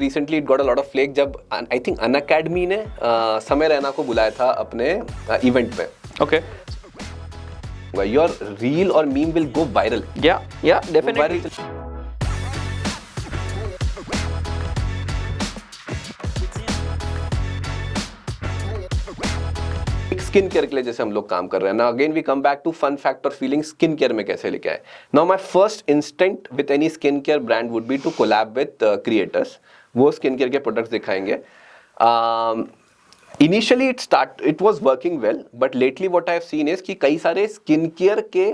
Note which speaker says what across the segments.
Speaker 1: Recently it got a lot of flak जब I think Unacademy ने समय रैना को बुलाया था अपने इवेंट पे.
Speaker 2: Okay.
Speaker 1: योर रील और meme will go viral.
Speaker 2: Yeah, definitely.
Speaker 1: Skin care के लिए जैसे हम लोग काम कर रहे हैं ना, again we come back to fun fact और फीलिंग स्किन केयर में कैसे लेके आए. Now my first instinct with any skin care brand would be to collab with creators. वो स्किन केयर के प्रोडक्ट्स दिखाएंगे. Initially it was working well, but lately what I have seen is कि कई सारे स्किन केयर के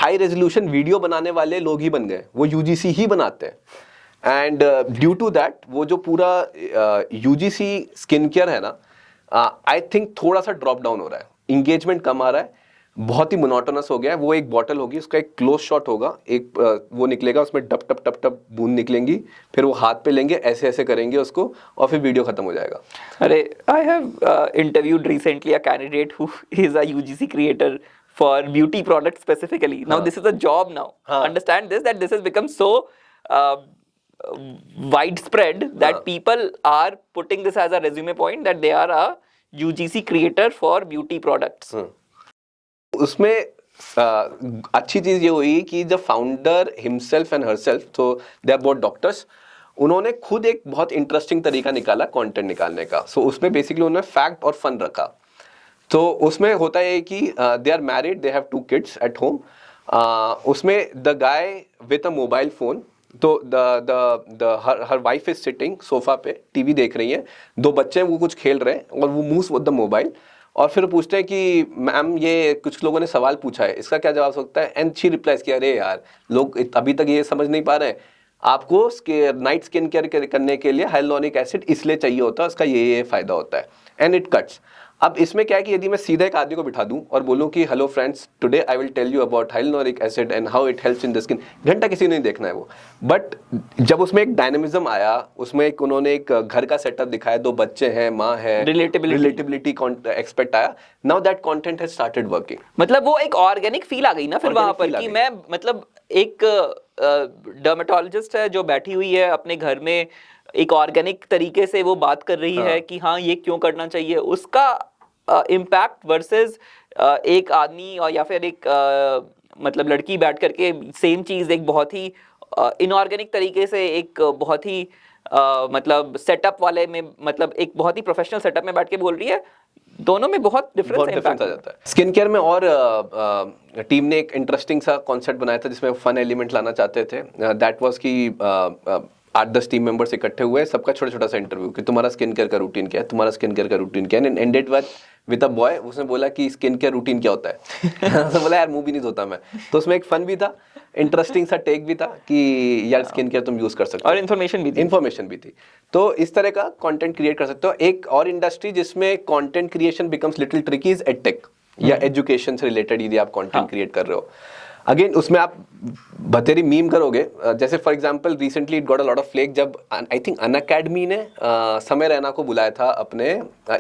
Speaker 1: high resolution video बनाने वाले लोग ही बन गए. वो यूजीसी ही बनाते हैं. एंड ड्यू टू दैट वो जो पूरा यूजीसी स्किन केयर है ना, आई थिंक थोड़ा सा ड्रॉप डाउन हो रहा है. इंगेजमेंट कम आ रहा है, बहुत ही मोनोटोनस हो गया है. वो एक बॉटल होगी, उसका एक क्लोज शॉट होगा, एक वो निकलेगा, उसमें टप टप टप टप बूंद निकलेंगी, फिर वो हाथ पे लेंगे, ऐसे ऐसे करेंगे उसको, और फिर वीडियो खत्म हो जाएगा.
Speaker 2: अरे I have interviewed recently a candidate who is a UGC creator for beauty products specifically. Now this is a job now. Understand this, that this has become so widespread that people are putting this as a resume point that they are a UGC creator for beauty products.
Speaker 1: उसमें अच्छी चीज ये हुई कि जब founder himself and herself, तो they are both doctors, उन्होंने खुद एक बहुत इंटरेस्टिंग तरीका निकाला कंटेंट निकालने का. सो उसमें बेसिकली उन्होंने फैक्ट और फन रखा. तो उसमें होता है कि they are married, they have 2 kids at home. उसमें the guy with a mobile phone, तो हर वाइफ इज सिटिंग सोफा पे, टीवी देख रही है, 2 बच्चे वो कुछ खेल रहे हैं और वो मूव्स विद द मोबाइल. और फिर पूछते हैं कि मैम ये कुछ लोगों ने सवाल पूछा है, इसका क्या जवाब सकता है. एंड शी रिप्लाइज किया, अरे यार लोग अभी तक ये समझ नहीं पा रहे हैं, आपको नाइट स्किन केयर करने के लिए हाइलुरोनिक एसिड इसलिए चाहिए होता है, उसका ये फायदा होता है. And it cuts. अब इसमें क्या है कि यदि मैं सीधा एक आदमी को बिठा दूं और बोलूं कि hello friends, today I will tell you about hyaluronic acid and how it helps in the skin, घंटा किसी ने नहीं देखना है वो. बट जब उसमें एक डायनेमिज्म आया, उसमें एक उन्होंने एक घर का सेटअप दिखाया, 2 बच्चे हैं, माँ है, रिलेटेबिलिटी एक्सपेक्ट आया. Now that content has started working.
Speaker 2: मतलब वो एक ऑर्गेनिक फील आ गई ना फिर वहां पर कि मैं, मतलब एक डर्मेटोलॉजिस्ट है जो बैठी हुई है अपने घर में, एक ऑर्गेनिक तरीके से वो बात कर रही है कि हाँ ये क्यों करना चाहिए, उसका इम्पैक्ट वर्सेस एक आदमी और या फिर एक मतलब लड़की बैठ करके सेम चीज एक बहुत ही इनऑर्गेनिक तरीके से एक बहुत ही मतलब सेटअप वाले में, मतलब एक बहुत ही प्रोफेशनल सेटअप में बैठ के बोल रही है. दोनों में बहुत डिफरेंस आ
Speaker 1: जाता है. स्किन केयर में और टीम ने एक इंटरेस्टिंग सा कॉन्सेप्ट बनाया था जिसमें फन एलिमेंट लाना चाहते थे. दैट वाज कि 8-10 टीम मेंबर्स इकट्ठे हुए, सबका छोटा छोटा सा इंटरव्यू कि तुम्हारा स्किन केयर का रूटीन क्या है, तुम्हारा स्किन केयर का रूटीन क्या है. And ended with a boy. उसने बोला कि स्किन केयर रूटीन क्या होता है. तो बोला यार मुंह भी नहीं धोता मैं. तो उसमें एक फन भी था, इंटरेस्टिंग सा टेक भी था कि यार स्किन केयर तुम यूज कर सकते हो,
Speaker 2: और इन्फॉर्मेशन भी थी.
Speaker 1: तो इस तरह का कंटेंट क्रिएट कर सकते हो. एक और इंडस्ट्री जिसमें content creation becomes little tricky is edtech या एजुकेशन से रिलेटेड. यदि आप कंटेंट क्रिएट कर रहे हो, अगेन उसमें आप बतेरी मीम करोगे. जैसे for example recently it got a lot of flak जब आई थिंक अनअकैडमी ने समय रैना को बुलाया था अपने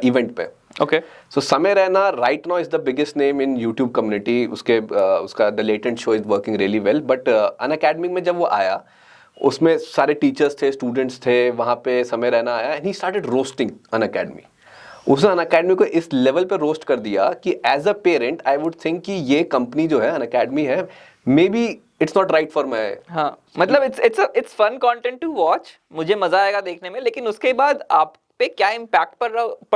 Speaker 1: इवेंट पे.
Speaker 2: Okay.
Speaker 1: So Samay Raina right now is the biggest name in YouTube community. उसका the latent show is working really well. But Unacademy में जब वो आया, उसमें सारे टीचर्स थे, स्टूडेंट्स थे, वहाँ पे समय रैना आया and he started roasting Unacademy. उसने अनअकैडमी को इस लेवल पे रोस्ट कर दिया कि as a parent I would think कि ये कंपनी जो है अनअकैडमी है, maybe it's not right for my.
Speaker 2: हाँ, मतलब it's fun content to watch, मुझे मजा आएगा देखने में, लेकिन उसके बाद आप पे क्या इम्पैक्ट पड़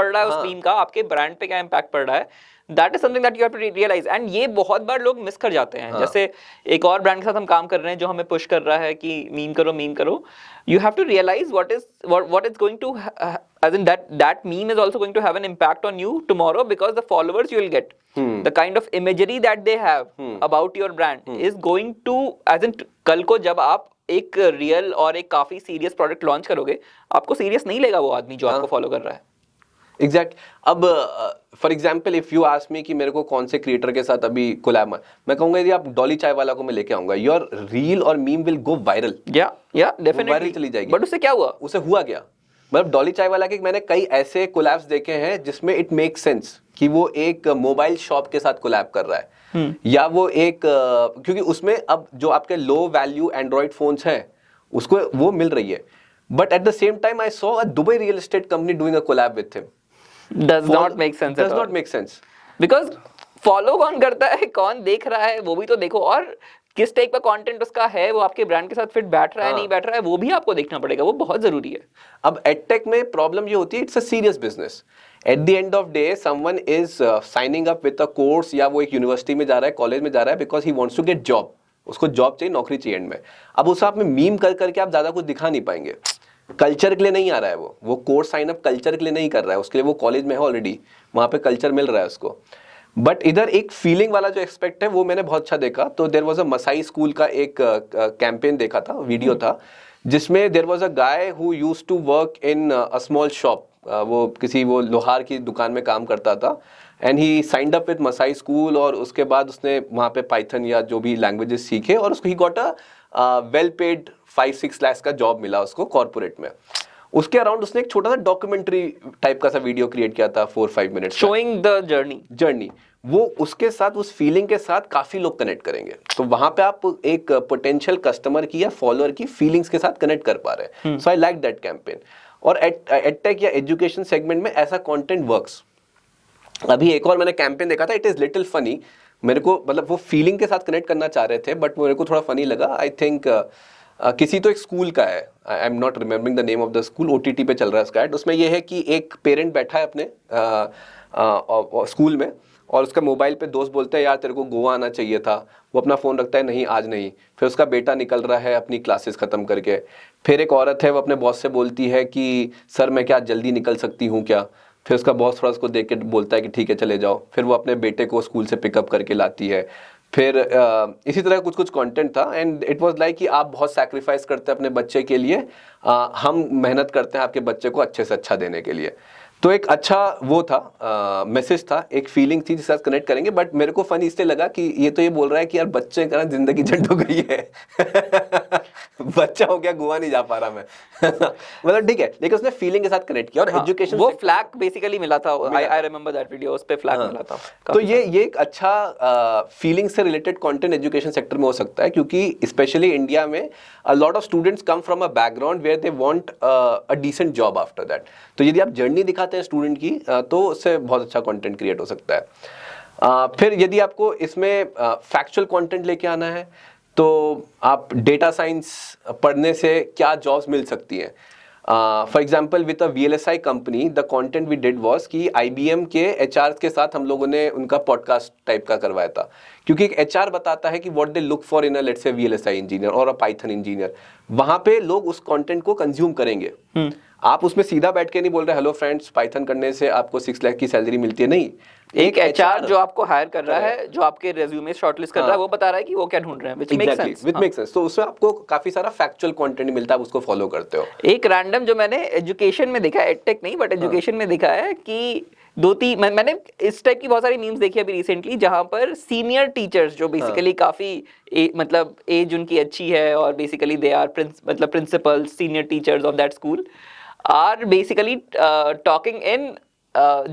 Speaker 2: रहा है उस टीम का, आपके ब्रांड पे क्या इम्पैक्ट पड़ रहा है, that is something that you have to realize. And ये बहुत बार लोग मिस कर जाते हैं. जैसे एक और ब्रांड के साथ हम काम कर रहे हैं जो हमें पुश कर रहा है कि मीम करो. You have to realize what is going to as in that meme is also going to have an impact on you tomorrow, because the followers you will get, the kind of imagery that they have about your brand is going to, as in कल को जब आप एक real और एक काफी serious product launch करोगे, आपको सीरियस नहीं लेगा वो आदमी जो आपको फॉलो कर रहा है.
Speaker 1: एग्जैक्ट. अब for example if you ask me कि मेरे को कौन से क्रिएटर के साथ अभी कोलैब, मैं कहूंगा यदि आप डॉली चाय वाला को मैं लेके आऊंगा, योर रील और मीम विल गो वायरल.
Speaker 2: या डेफिनेटली
Speaker 1: वायरल चली जाएगी.
Speaker 2: बट उससे क्या हुआ?
Speaker 1: उसे हुआ क्या? मतलब डॉली चाय वाला के मैंने कई ऐसे कोलैब्स देखे हैं जिसमें इट मेक सेंस कि वो एक मोबाइल शॉप के साथ कोलैब कर रहा है, या वो एक क्योंकि उसमें अब जो आपके लो वैल्यू एंड्रॉइड फोन्स हैं उसको वो मिल रही है. But at the same time, I saw a Dubai real estate company doing a collab with him.
Speaker 2: Does not make sense
Speaker 1: Does
Speaker 2: at all.
Speaker 1: not make sense.
Speaker 2: Because follow कौन करता है, कौन देख रहा है, वो भी तो देखो, और किस टाइप का कंटेंट उसका है, वो आपके ब्रांड के साथ फिट बैठ रहा है नहीं बैठ रहा है, वो भी आपको देखना पड़ेगा, वो बहुत जरूरी है.
Speaker 1: अब एडटेक में प्रॉब्लम ये होती है, it's a serious business. At the end of day someone is signing up with a course, या वो एक यूनिवर्सिटी में जा रहा है, कॉलेज में जा रहा है, because he wants to get job. उसको जॉब चाहिए, नौकरी चाहिए एंड में. अब उस आप में मीम कर करके आप ज्यादा कुछ दिखा नहीं पाएंगे. कल्चर के लिए नहीं आ रहा है, वो कोर्स साइन अप कल्चर के लिए नहीं कर रहा है, उसके लिए वो कॉलेज में है ऑलरेडी, वहां पे कल्चर मिल रहा है उसको. बट इधर एक फीलिंग वाला जो एक्सपेक्ट है वो मैंने बहुत अच्छा देखा. तो there was a Masai school का एक कैंपेन देखा था, वीडियो था, जिसमें there was a guy who used to work in a small shop. वो किसी वो लोहार की दुकान में काम करता था, and he signed up with Masai school, और उसके बाद उसने वहाँ पे पाइथन या जो भी लैंग्वेजेस सीखे, और उसको he got a well paid 5-6 lakh का जॉब मिला उसको कॉर्पोरेट में. उसके अराउंड उसने एक छोटा सा डॉक्यूमेंट्री टाइप का सा वीडियो क्रिएट किया था 4-5 मिनट,
Speaker 2: शोइंग द जर्नी.
Speaker 1: वो उसके साथ, उस फीलिंग के साथ काफी लोग कनेक्ट करेंगे. तो वहां पे आप एक पोटेंशियल कस्टमर की या फॉलोअर की फीलिंग्स के साथ कनेक्ट कर पा रहे हैं. सो आई लाइक दैट कैंपेन. और एडटेक या एजुकेशन सेगमेंट में ऐसा कंटेंट वर्क्स. अभी एक और मैंने कैंपेन देखा था, इट इज लिटिल फनी. मेरे को मतलब वो फीलिंग के साथ कनेक्ट करना चाह रहे थे, बट मेरे को थोड़ा फनी लगा. आई थिंक किसी तो एक स्कूल का है, आई am not remembering the name of the school, OTT पे चल रहा है उसका एड. उसमें ये है कि एक पेरेंट बैठा है अपने स्कूल में, और उसका मोबाइल पे दोस्त बोलते हैं यार तेरे को गोवा आना चाहिए था. वो अपना फ़ोन रखता है, नहीं आज नहीं. फिर उसका बेटा निकल रहा है अपनी क्लासेस ख़त्म करके. फिर एक औरत है, वो अपने बॉस से बोलती है कि सर मैं क्या जल्दी निकल सकती हूँ क्या. फिर उसका बॉस थोड़ा उसको देख के बोलता है कि ठीक है चले जाओ. फिर वो अपने बेटे को स्कूल से पिकअप करके लाती है. फिर इसी तरह कुछ कंटेंट था, एंड इट वाज लाइक कि आप बहुत सैक्रिफाइस करते हैं अपने बच्चे के लिए, हम मेहनत करते हैं आपके बच्चे को अच्छे से अच्छा देने के लिए. तो एक अच्छा वो था, मैसेज था, एक फीलिंग थी जिसके साथ कनेक्ट करेंगे. बट मेरे को फनी इसलिए लगा कि ये तो ये बोल रहा है कि यार बच्चे का जिंदगी झंड हो गई है. बच्चा हो गया, गोवा नहीं जा पा रहा मैं. मतलब ठीक है, लेकिन उसने फीलिंग के साथ कनेक्ट किया. और एजुकेशन
Speaker 2: वो फ्लैग बेसिकली मिला था. आई रिमेंबर दैट वीडियो, उस पे फ्लैग मिला था.
Speaker 1: तो ये एक अच्छा फीलिंग से रिलेटेड कंटेंट एजुकेशन सेक्टर में हो सकता है, क्योंकि स्पेशली इंडिया में a lot of students come from a background where they want a decent job after that. तो यदि आप जर्नी दिखाते हैं स्टूडेंट की, तो उससे बहुत अच्छा कंटेंट क्रिएट हो सकता है. फिर यदि आपको इसमें फैक्चुअल कंटेंट लेके आना है, तो आप डेटा साइंस पढ़ने से क्या जॉब्स मिल सकती हैं. For example with a VLSI company, the content we did was कि IBM के HR के साथ हम लोगों ने उनका पॉडकास्ट टाइप का करवाया था. क्योंकि एक HR बताता है कि what they look for in a let's say VLSI engineer और अ पाइथन इंजीनियर. वहां पे लोग उस कंटेंट को कंज्यूम करेंगे. आप उसमें सीधा बैठ के नहीं बोल रहे हेलो फ्रेंड्स पाइथन करने से आपको 6 लाख की सैलरी मिलती है, नहीं.
Speaker 2: एक HR जो आपको हायर कर रहा है, जो आपके रेज्यूमे शॉर्टलिस्ट कर रहा है, वो बता रहा है कि वो क्या ढूंढ रहे हैं, which makes sense.
Speaker 1: Which makes sense. तो उसमें आपको काफी सारा फैक्चुअल कंटेंट मिलता है, आप उसको फॉलो करते हो.
Speaker 2: एक रैंडम जो मैंने एजुकेशन में देखा, एडटेक नहीं बट एजुकेशन में देखा है कि मैंने इस टाइप की बहुत सारी मीम्स देखी अभी रिसेंटली, जहां पर सीनियर टीचर्स जो बेसिकली काफी मतलब एज उनकी अच्छी है, और बेसिकली दे आर मतलब principal senior teachers of that school are basically talking in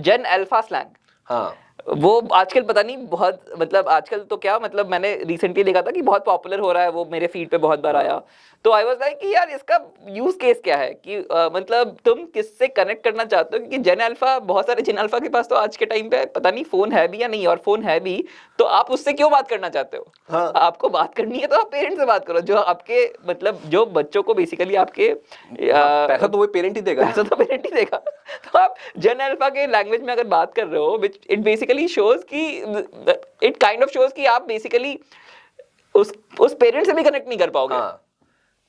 Speaker 2: Gen Alpha slang.
Speaker 1: हाँ,
Speaker 2: वो आजकल पता नहीं बहुत, मतलब आजकल तो क्या, मतलब मैंने रिसेंटली देखा था कि बहुत पॉपुलर हो रहा है, वो मेरे फीड पे बहुत बार आया. तो आई वाज लाइक कि यार इसका यूज केस क्या है, कि मतलब तुम किससे कनेक्ट करना चाहते हो, क्योंकि जेन अल्फा, बहुत सारे जेन अल्फा के पास तो आज के टाइम पे पता नहीं फोन है भी या नहीं, और फोन है भी तो आप उससे क्यों बात करना चाहते हो.
Speaker 1: हाँ.
Speaker 2: आपको बात करनी है तो आप पेरेंट्स से बात करो, जो आपके मतलब जो बच्चों को बेसिकली आपके
Speaker 1: पैसा तो वो पेरेंट ही देगा.
Speaker 2: पैसा तो पेरेंट ही देगा. तो आप जेन अल्फा के लैंग्वेज में अगर बात कर रहे हो, व्हिच इट बेसिकली शोज कि इट काइंड ऑफ शोज कि आप बेसिकली उस पेरेंट से भी कनेक्ट नहीं कर पाओगे.
Speaker 1: हाँ.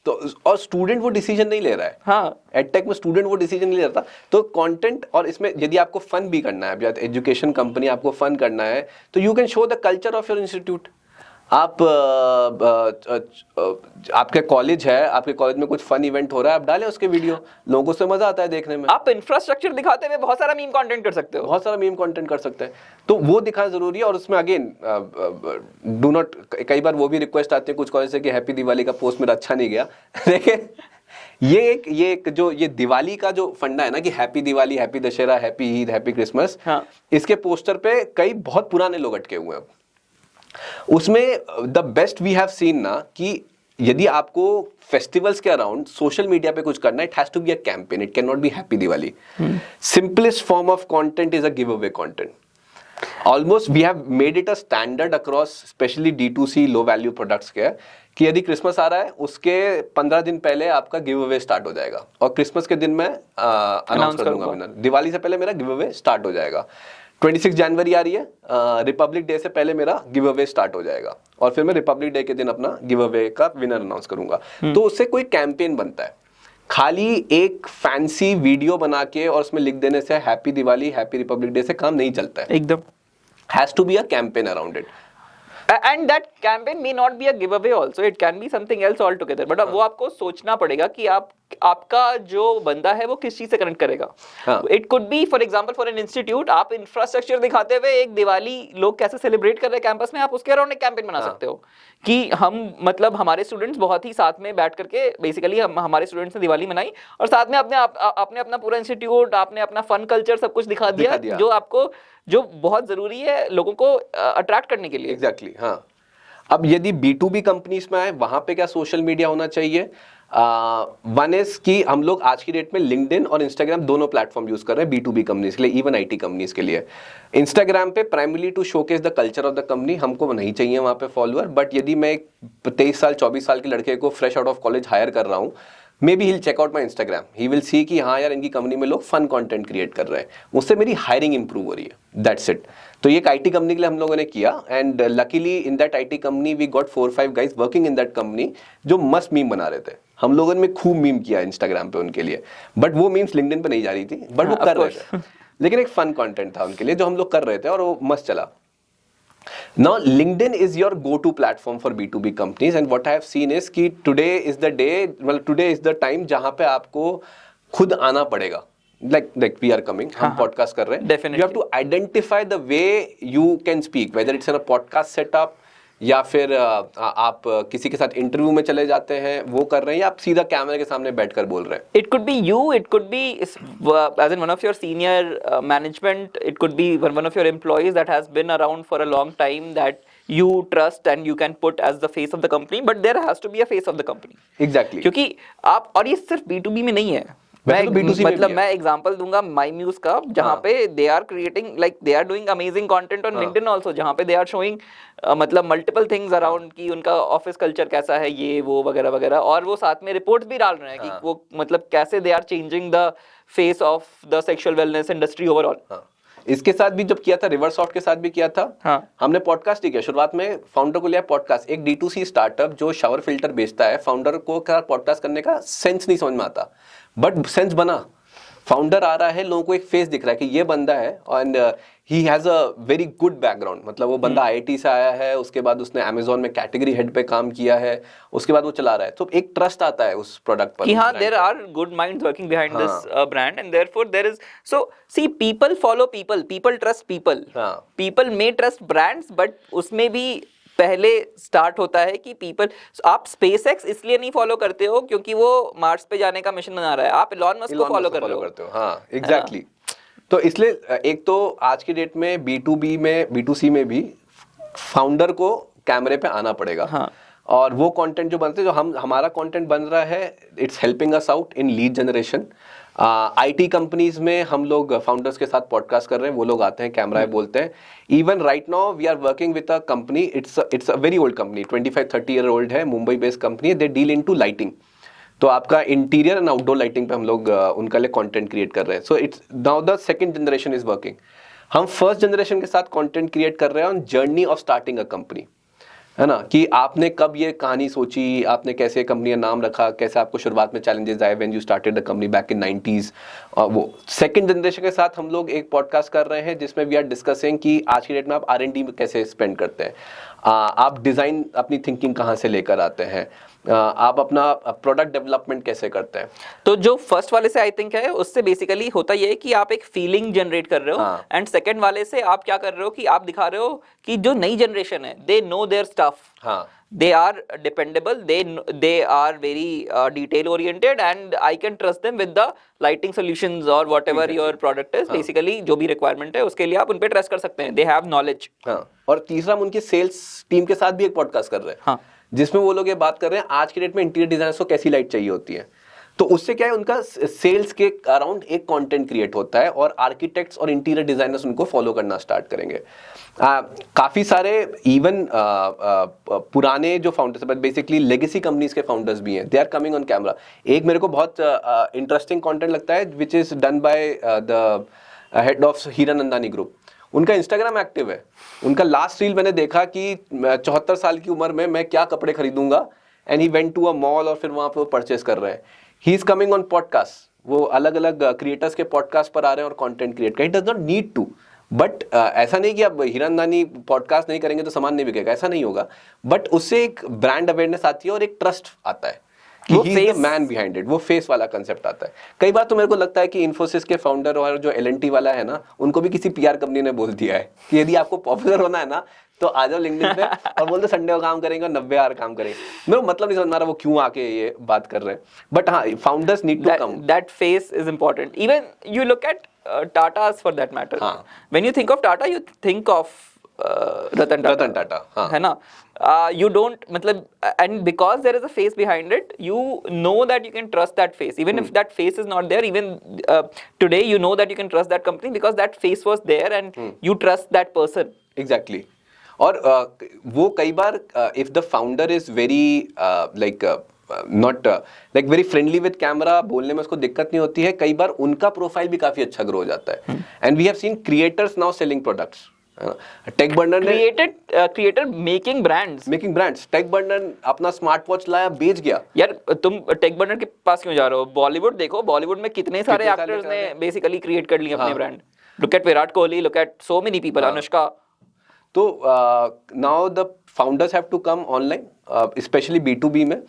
Speaker 1: तो और स्टूडेंट वो डिसीजन नहीं ले रहा है.
Speaker 2: हाँ,
Speaker 1: एडटेक में स्टूडेंट वो डिसीजन नहीं लेता. तो कंटेंट, और इसमें यदि आपको फन भी करना है, एजुकेशन कंपनी आपको फन करना है, तो you can show the culture of your institute. आप आपके कॉलेज है, आपके कॉलेज में कुछ फन इवेंट हो रहा है, आप डालें उसके वीडियो, लोगों को उससे मजा आता है देखने में.
Speaker 2: आप इंफ्रास्ट्रक्चर दिखाते हुए बहुत सारा मीम कंटेंट कर सकते हो,
Speaker 1: बहुत सारा मीम कंटेंट कर सकते हैं. तो वो दिखाना जरूरी है. और उसमें अगेन डू नॉट, कई बार वो भी रिक्वेस्ट आती है कुछ कॉलेज से कि हैप्पी दिवाली का पोस्ट मेरा अच्छा नहीं गया. लेकिन ये एक जो ये दिवाली का जो फंडा है ना, कि happy Diwali, happy Dussehra, happy Eid, happy Christmas,
Speaker 2: हाँ.
Speaker 1: इसके पोस्टर पे कई बहुत पुराने लोग अटके हुए हैं. उसमें the best we have seen ना, कि यदि आपको फेस्टिवल्स के अराउंड सोशल मीडिया पे कुछ करना है, it has to be a campaign, it can not be happy Diwali. Simplest form of content is a giveaway content. Almost we have made it a standard across especially D2C low value products के, कि यदि Christmas आ रहा है उसके 15 दिन पहले आपका give away start हो जाएगा, और क्रिसमस के दिन मैं अनाउंस कर दूंगा विनर. दिवाली से पहले मेरा गिव अवे स्टार्ट हो जाएगा. 26 जनवरी आ रही है, रिपब्लिक डे से पहले मेरा गिव अवे स्टार्ट हो जाएगा, और फिर मैं रिपब्लिक डे के दिन अपना गिव अवे का विनर अनाउंस करूंगा. तो उससे कोई कैंपेन बनता है. खाली एक फैंसी वीडियो बना के और उसमें लिख देने से happy Diwali happy Republic day से काम नहीं चलता है.
Speaker 2: एकदम.
Speaker 1: Has to be a campaign around it.
Speaker 2: And that campaign may not be a giveaway also. It can be something else altogether. But वो आपको सोचना पड़ेगा कि आपका जो बंदा है वो किस चीज से कनेक्ट करेगा. It could be, for example, for an institute, आप इंफ्रास्ट्रक्चर दिखाते हुए एक दिवाली लोग कैसे सेलिब्रेट कर रहे हैं कैंपस में, आप उसके अराउंड एक कैंपेन बना सकते हो कि हम मतलब हमारे स्टूडेंट्स बहुत ही साथ में बैठ करके बेसिकली हमारे स्टूडेंट्स ने दिवाली मनाई, और साथ में आपने अपना पूरा इंस्टीट्यूट, आपने अपना फन कल्चर सब कुछ दिखा दिया जो आपको जो बहुत जरूरी है लोगों को अट्रैक्ट करने के लिए.
Speaker 1: एग्जैक्टली. हाँ, अब यदि B2B कंपनीज में आए, वहां पे क्या सोशल मीडिया होना चाहिए? वन इज कि हम लोग आज की डेट में लिंक्डइन और इंस्टाग्राम दोनों प्लेटफॉर्म यूज कर रहे हैं B2B कंपनीज के लिए, इवन IT कंपनीज के लिए. इंस्टाग्राम पे primarily to showcase the culture of the company, हमको नहीं चाहिए वहां पे फॉलोअर. बट यदि मैं 23 साल 24 साल के लड़के को fresh out of college hire कर रहा हूँ, maybe he'll check out my Instagram, he will see कि हाँ यार इनकी कंपनी में लोग फन कंटेंट क्रिएट कर रहे हैं, उससे मेरी हायरिंग इंप्रूव हो रही है. That's it. तो ये एक IT कंपनी के लिए हम लोगों ने किया, and luckily in that IT company we got 4-5 guys working in that company जो मस्त मीम बना रहे थे. हम लोगों ने खूब मीम किया इंस्टाग्राम पे उनके लिए, बट वो मीम्स लिंक्डइन पे नहीं जा रही थी, बट वो कर रहे थे. लेकिन एक फन कंटेंट था उनके लिए जो हम लोग कर रहे थे, और वो मस्त चला. Now LinkedIn is your go-to platform for B2B companies, and what I have seen is कि today is the day, well today is the time जहाँ पे आपको खुद आना पड़ेगा. Like we are coming, हम podcast कर रहे हैं.
Speaker 2: Definitely.
Speaker 1: You have to identify the way you can speak, whether it's in a podcast setup या फिर आप किसी के साथ इंटरव्यू में चले जाते हैं वो कर रहे हैं, या आप सीधा कैमरे के सामने बैठकर बोल रहे हैं.
Speaker 2: It could be you, it could be as in one of your senior management, it could be one of your employees that has been around for a long time that you trust and you can put as the face of the company, but there has to be a face of the company.
Speaker 1: Exactly.
Speaker 2: क्योंकि आप, और ये सिर्फ B2B में नहीं है, मैं example दूंगा माईम्यूज का, जहाँ पे they are creating like they are doing amazing content on LinkedIn also, जहाँ पे दे आर शोइंग मतलब मल्टीपल थिंग्स अराउंड कि उनका ऑफिस कल्चर कैसा है, ये वो वगैरह वगैरह, और वो साथ में रिपोर्ट्स भी डाल रहे हैं कि वो मतलब कैसे they are changing the face of the sexual wellness industry overall.
Speaker 1: इसके साथ भी जब किया था, रिवरसॉफ्ट के साथ भी किया था. हमने पॉडकास्ट ही किया. शुरुआत में फाउंडर को लिया पॉडकास्ट. एक D2C स्टार्टअप जो शावर फिल्टर बेचता है, फाउंडर को क्या पॉडकास्ट करने का सेंस नहीं समझ में आता, बट सेंस बना. फाउंडर आ रहा है, लोगों को एक फेस दिख रहा है कि ये बंदा है, and he has a very good background. मतलब वो बंदा IIT से आया है, उसके बाद उसने Amazon में कैटेगरी हेड पे काम किया है, उसके बाद वो चला रहा है. तो एक ट्रस्ट आता है उस प्रोडक्ट पर कि
Speaker 2: हाँ there are good minds working behind this brand, and therefore there is, so see people follow people, people trust people. People may trust brands, but उसमें भी पहले स्टार्ट होता है कि पीपल, आप SpaceX इसलिए नहीं फॉलो करते हो क्योंकि वो मार्स पे जाने का मिशन बना रहा है, आप इलॉन मस्क को फॉलो करते हो.
Speaker 1: हाँ एग्जैक्टली. तो इसलिए एक तो आज की डेट में B2B में B2C में भी फाउंडर को कैमरे पे आना पड़ेगा. और वो कंटेंट जो बनते हैं, जो हमारा कंटेंट बन रहा है, it's helping us out in lead generation. IT companies में हम लोग फाउंडर्स के साथ पॉडकास्ट कर रहे हैं, वो लोग आते हैं, कैमरा में बोलते हैं. Even right now we are working with a company, it's a very old company, 25-30 year old है, मुंबई बेस्ड कंपनी है. They deal into lighting. तो आपका इंटीरियर एंड आउटडोर लाइटिंग पे हम लोग उनके लिए कंटेंट क्रिएट कर रहे हैं. So it's now the second generation is working. हम फर्स्ट जनरेशन के साथ कंटेंट क्रिएट कर रहे हैं on journey of starting a company, है ना, कि आपने कब ये कहानी सोची, आपने कैसे कंपनी का नाम रखा, कैसे आपको शुरुआत में चैलेंजेस आए when you started the company back in 90s. और वो सेकंड जनरेशन के साथ हम लोग एक पॉडकास्ट कर रहे हैं जिसमें वी आर डिस्कसिंग कि आज की डेट में आप R&D में कैसे स्पेंड करते हैं, आप डिज़ाइन अपनी थिंकिंग कहाँ से लेकर आते हैं, आप अपना प्रोडक्ट डेवलपमेंट कैसे करते हैं.
Speaker 2: तो जो फर्स्ट वाले से आई थिंक है, उससे बेसिकली होता ये है कि आप एक फीलिंग जनरेट कर रहे हो, एंड सेकंड वाले से आप क्या कर रहे हो कि आप दिखा रहे हो कि जो नई जनरेशन है, they know their stuff, they are dependable, they are very detail oriented, and I can trust them with the lighting solutions or whatever your product is. Basically जो भी requirement है उसके लिए आप उन पे ट्रस्ट कर सकते हैं. They have knowledge.
Speaker 1: और तीसरा हम उनकी सेल्स टीम के साथ भी एक पॉडकास्ट कर रहे हैं. जिसमें वो लोग ये बात कर रहे हैं आज की डेट में इंटीरियर डिजाइनर्स को कैसी लाइट चाहिए होती है। तो उससे क्या है, उनका सेल्स के अराउंड एक कंटेंट क्रिएट होता है और आर्किटेक्ट्स और इंटीरियर डिजाइनर्स उनको फॉलो करना स्टार्ट करेंगे। काफ़ी सारे इवन पुराने जो founders, but basically legacy companies के फाउंडर्स भी हैं, they are coming on camera. एक मेरे को बहुत इंटरेस्टिंग कंटेंट लगता है which is done by the head of Hiranandani group. उनका इंस्टाग्राम एक्टिव है। उनका लास्ट रील मैंने देखा कि 74 साल की उम्र में मैं क्या कपड़े खरीदूंगा, and he went to a mall और फिर वहाँ पे वो परचेस कर रहे हैं। He is coming on podcast, वो अलग अलग क्रिएटर्स के पॉडकास्ट पर आ रहे हैं और कंटेंट क्रिएट कर। It does not need to, but ऐसा नहीं कि अब हीरानंदानी पॉडकास्ट नहीं करेंगे तो सामान नहीं बिकेगा, ऐसा नहीं होगा। बट उससे एक ब्रांड अवेयरनेस आती है और एक ट्रस्ट आता है कि he is the man behind it. वो फेस वाला कंसेप्ट आता है। कई बार तो मेरे को लगता है कि इन्फोसिस के फाउंडर और जो L&T वाला है ना, उनको भी किसी PR कंपनी ने बोल दिया है कि यदि आपको पॉपुलर होना है ना तो आ जाओ लिंक्डइन पे और बोल दो संडे को काम करेंगे और 90 आवर काम करेंगे। मेरे को मतलब नहीं समझ में आ रहा वो क्यों आके ये बात कर रहे हैं, बट हाँ, founders need to come.
Speaker 2: That face is important. Even you look at Tata's for that matter.
Speaker 1: हाँ.
Speaker 2: When you think of Tata, you think of Ratan Tata.
Speaker 1: हाँ.
Speaker 2: है ना? You don't, मतलब, and because there is a face behind it, you know that you can trust that face. Even if that face is not there, even today you know that you can trust that company because that face was there and you trust that person.
Speaker 1: Exactly. और वो कई बार if the founder is very like not like very friendly with camera, बोलने में उसको दिक्कत नहीं होती है, कई बार उनका प्रोफाइल भी काफी अच्छा ग्रो हो जाता है। And we have seen creators now selling products. Tech Burner ने
Speaker 2: creator making brands.
Speaker 1: Tech Burner अपना स्मार्ट वॉच लाया, बेच गया।
Speaker 2: यार तुम टेक बर्नर के पास क्यों जा रहे हो? बॉलीवुड देखो, बॉलीवुड में कितने सारे एक्टर्स ने बेसिकली क्रिएट कर लिए अपने brand. Look at Virat Kohli, look at so many people, Anushka.
Speaker 1: तो now the founders have to come online, especially B2B में.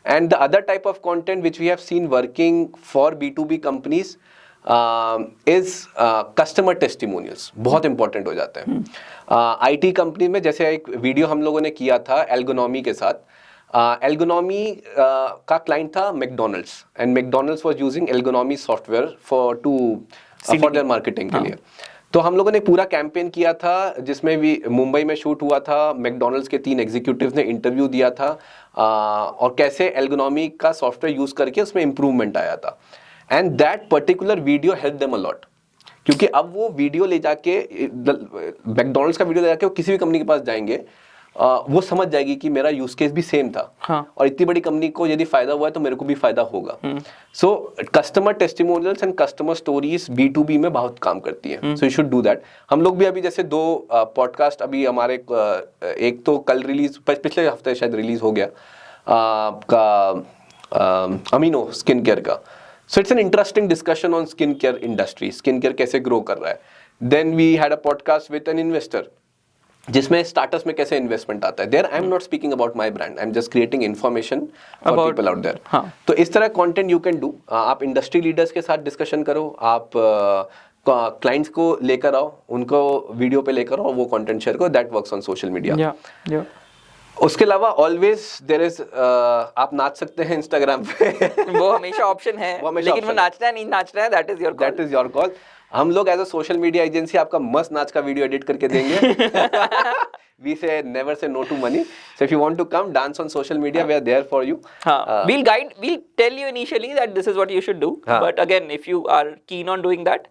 Speaker 1: And the other type of content which we have seen working for B2B companies is customer testimonials. बहुत important हो जाते हैं। IT company में जैसे एक video हम लोगों ने किया था एल्गोनॉमी के साथ। एल्गोनॉमी का क्लाइंट था McDonald's, and McDonald's was using Algonomy software for their marketing के लिए। तो हम लोगों ने पूरा कैंपेन किया था जिसमें भी मुंबई में शूट हुआ था। मैकडोनल्ड्स के 3 एग्जीक्यूटिव्स ने इंटरव्यू दिया था और कैसे एल्गोनॉमी का सॉफ्टवेयर यूज करके उसमें इंप्रूवमेंट आया था। And that particular video help them a lot, क्योंकि अब वो वीडियो ले जाके, मैकडोनल्ड्स का वीडियो ले जाके वो किसी भी कंपनी के पास जाएंगे, वो समझ जाएगी कि मेरा यूज केस भी सेम था।
Speaker 2: हाँ.
Speaker 1: और इतनी बड़ी कंपनी को यदि फायदा हुआ है तो मेरे को भी फायदा होगा। So customer testimonials and customer stories B2B में बहुत काम करती है। So you should do that. हम लोग भी अभी जैसे 2 पॉडकास्ट अभी हमारे, एक तो कल रिलीज, पिछले हफ्ते शायद रिलीज हो गया का अमीनो स्किन केयर का। So it's an interesting discussion on skin care industry, skin care कैसे ग्रो कर रहा है। Then we had a podcast with an investor जिसमें स्टार्टअप्स में कैसे इन्वेस्टमेंट आता है। There I am not speaking about my brand, I am just creating information for people out there. तो इस तरह कंटेंट यू कैन डू। आप industry leaders के साथ डिस्कशन करो, आप क्लाइंट्स को लेकर आओ, उनको वीडियो पे लेकर आओ, वो कंटेंट शेयर करो। That works on social media. उसके अलावा ऑलवेज देयर इज, आप नाच सकते हैं इंस्टाग्राम पे
Speaker 2: वो हमेशा ऑप्शन है, लेकिन वो नाचना है नहीं नाचना है, दैट इज योर कॉल।
Speaker 1: हम लोग as a social media agency आपका मस्त नाच का वीडियो एडिट करके देंगे। We say never say no to money. So if you want to come dance on social media, we are there for you.
Speaker 2: We'll tell you initially that this is what you should do. But again, if you are keen on doing that,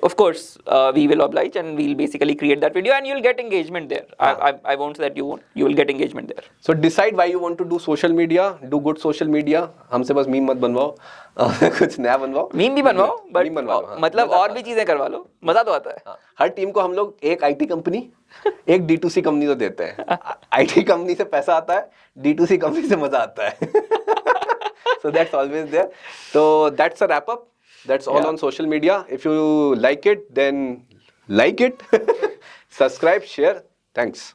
Speaker 2: of course, we will oblige and we'll basically create that video and you'll get engagement there. I won't say that you won't. You will get engagement there.
Speaker 1: So decide why you want to do social media. Do good social media. हमसे बस meme मत बनवाओ, कुछ नया बनवाओ।
Speaker 2: Meme भी बनवाओ, but मतलब और भी चीजें करवा लो, मजा तो आता है।
Speaker 1: हर टीम को हम लोग एक IT कंपनी, एक D2C कंपनी तो देते हैं। IT कंपनी से पैसा आता है, D2C कंपनी से मजा आता है। So that's always there. So that's a wrap up. That's all on social media. If you like it, then like it. Subscribe, share. Thanks.